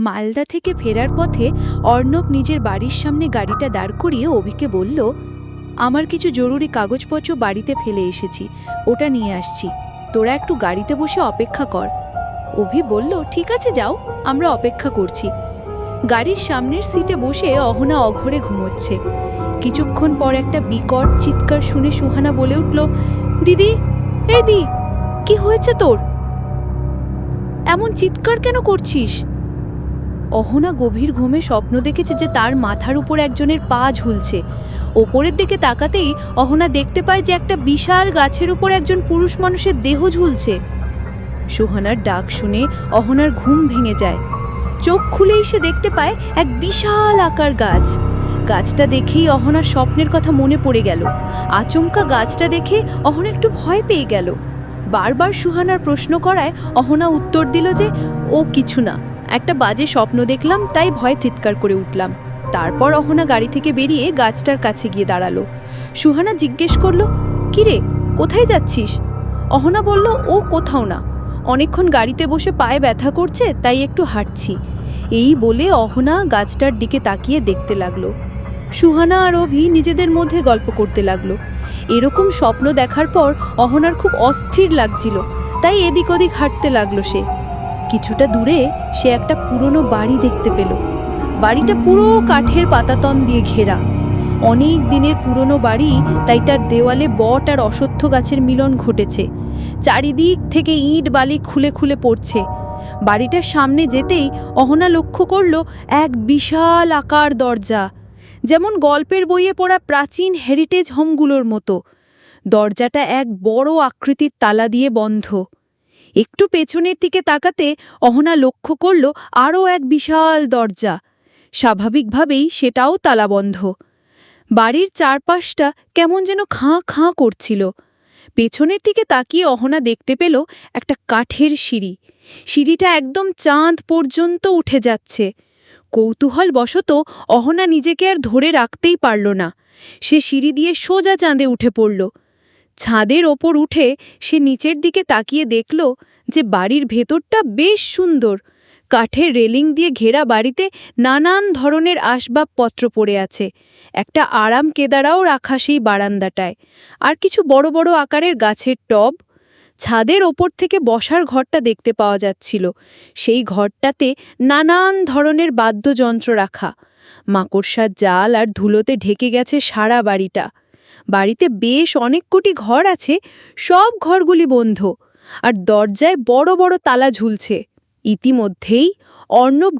মালদা থেকে ফেরার পথে অর্ণব নিজের বাড়ির সামনে গাড়িটা দাঁড় করিয়ে অভিকে বলল, আমার কিছু জরুরি কাগজপত্র বাড়িতে ফেলে এসেছি, ওটা নিয়ে আসছি, তোরা একটু গাড়িতে বসে অপেক্ষা কর। অভি বলল, ঠিক আছে যাও, আমরা অপেক্ষা করছি। গাড়ির সামনের সিটে বসে অহনা অঘরে ঘুমোচ্ছে। কিছুক্ষণ পর একটা বিকট চিৎকার শুনে সুহানা বলে উঠল, দিদি, এই দি, কি হয়েছে তোর? এমন চিৎকার কেন করছিস? অহনা গভীর ঘুমে স্বপ্ন দেখেছে যে তার মাথার উপর একজনের পা ঝুলছে। ওপরের দিকে তাকাতেই অহনা দেখতে পায় যে একটা বিশাল গাছের উপর একজন পুরুষ মানুষের দেহ ঝুলছে। সুহানার ডাক শুনে অহনার ঘুম ভেঙে যায়। চোখ খুলেই সে দেখতে পায় এক বিশাল আকার গাছ। গাছটা দেখেই অহনার স্বপ্নের কথা মনে পড়ে গেল। আচমকা গাছটা দেখে অহনা একটু ভয় পেয়ে গেল। বারবার সুহানার প্রশ্ন করায় অহনা উত্তর দিল যে ও কিছু না, একটা বাজে স্বপ্ন দেখলাম তাই ভয় চিৎকার করে উঠলাম। তারপর অহনা গাড়ি থেকে বেরিয়ে গাছটার কাছে গিয়ে দাঁড়ালো। সুহানা জিজ্ঞেস করলো, কিরে, কোথায় যাচ্ছিস? অহনা বলল, ও কোথাও না, অনেকক্ষণ গাড়িতে বসে পায়ে ব্যথা করছে তাই একটু হাঁটছি। এই বলে অহনা গাছটার দিকে তাকিয়ে দেখতে লাগলো। সুহানা আর অভি নিজেদের মধ্যে গল্প করতে লাগলো। এরকম স্বপ্ন দেখার পর অহনার খুব অস্থির লাগছিল, তাই এদিক ওদিক হাঁটতে লাগলো সে। কিছুটা দূরে সে একটা পুরনো বাড়ি দেখতে পেল। বাড়িটা পুরো কাঠের পাতাতন দিয়ে ঘেরা। অনেক দিনের পুরনো বাড়ি, তাই তার দেওয়ালে বট আর অশ্বত্থ গাছের মিলন ঘটেছে। চারিদিক থেকে ইট বালি খুলে খুলে পড়ছে। বাড়িটার সামনে যেতেই অহনা লক্ষ্য করল এক বিশাল আকার দরজা, যেমন গল্পের বইয়ে পড়া প্রাচীন হেরিটেজ হোমগুলোর মতো। দরজাটা এক বড় আকৃতির তালা দিয়ে বন্ধ। একটু পেছনের দিকে তাকাতে অহনা লক্ষ্য করল আরও এক বিশাল দরজা। স্বাভাবিকভাবেই সেটাও তালাবন্ধ। বাড়ির চারপাশটা কেমন যেন খাঁ খাঁ করছিল। পেছনের দিকে তাকিয়ে অহনা দেখতে পেল একটা কাঠের সিঁড়ি। সিঁড়িটা একদম চাঁদ পর্যন্ত উঠে যাচ্ছে। কৌতূহলবশত অহনা নিজেকে আর ধরে রাখতেই পারল না। সে সিঁড়ি দিয়ে সোজা চাঁদে উঠে পড়ল। ছাদের ওপর উঠে সে নিচের দিকে তাকিয়ে দেখল যে বাড়ির ভেতরটা বেশ সুন্দর। কাঠের রেলিং দিয়ে ঘেরা বাড়িতে নানান ধরনের আসবাবপত্র পড়ে আছে। একটা আরাম কেদারাও রাখা সেই বারান্দাটায়, আর কিছু বড় বড় আকারের গাছের টব। ছাদের ওপর থেকে বসার ঘরটা দেখতে পাওয়া যাচ্ছিল। সেই ঘরটাতে নানান ধরনের বাদ্যযন্ত্র রাখা। মাকড়সার জাল আর ধুলোতে ঢেকে গেছে সারা বাড়িটা। বাড়িতে বেশ অনেক কোটি ঘর আছে, সব ঘরগুলি বন্ধ, আর দরজায় বড় বড় তালা ঝুলছে। ইতিমধ্যেই অর্ণব